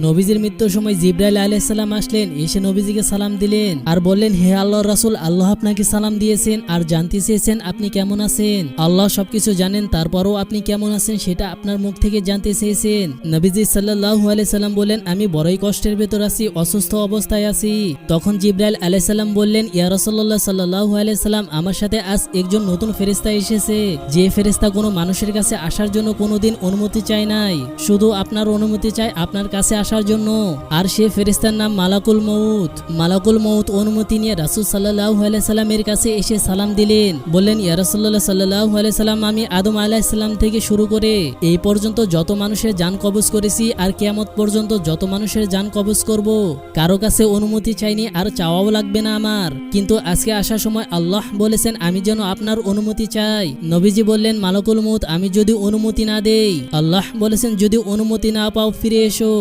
নবীজির মৃত্যুর সময় জিব্রাইল আলাইহিস সালাম আসলেন, এসে নবীজিকে সালাম দিলেন আর বললেন, হে আল্লাহর রাসূল, আল্লাহ আপনাকে সালাম দিয়েছেন আর জানতে চেয়েছেন আপনি কেমন আছেন। আল্লাহ সবকিছু জানেন, তারপরও আপনি কেমন আছেন সেটা আপনার মুখ থেকে জানতে চেয়েছেন। নবীজি সাল্লাল্লাহু আলাইহি সাল্লাম বললেন, আমি বড়ই কষ্টের ভেতর আছি, অসুস্থ অবস্থায় আছি। তখন জিব্রাইল আলাইহিস সালাম বললেন, ইয়া রাসূলুল্লাহ সাল্লাল্লাহু আলাইহি সাল্লাম, আমার সাথে আজ একজন নতুন ফেরেশতা এসেছে, যে ফেরেশতা কোনো মানুষের কাছে আসার জন্য কোনোদিন অনুমতি চায় নাই, শুধু আপনার অনুমতি চায় আপনার কাছে আসার জন্য। আর সে ফেরেশতার নাম মালাকুল মউত। মালাকুল মউত অনুমতি নিয়ে রাসূল সাল্লাল্লাহু আলাইহি সাল্লামের কাছে এসে সালাম দিলেন, বললেন, ইয়া রাসূলুল্লাহ সাল্লাল্লাহু আলাইহি সাল্লাম, আমি আদম আলাইহিস সালাম থেকে শুরু করে এই পর্যন্ত যত মানুষের জান কবজ করেছি আর কিয়ামত পর্যন্ত যত মানুষের জান কবজ করব, কারো কাছে অনুমতি চাইনি আর চাওয়াও লাগবে না আমার। কিন্তু আজকে আসার সময় আল্লাহ বলেছেন আমি যেন আপনার অনুমতি চাই। নবীজি বললেন, মালাকুল মউত, আমি যদি অনুমতি না দেই? আল্লাহ বলেছেন, যদি অনুমতি না পাও ফিরে এসো।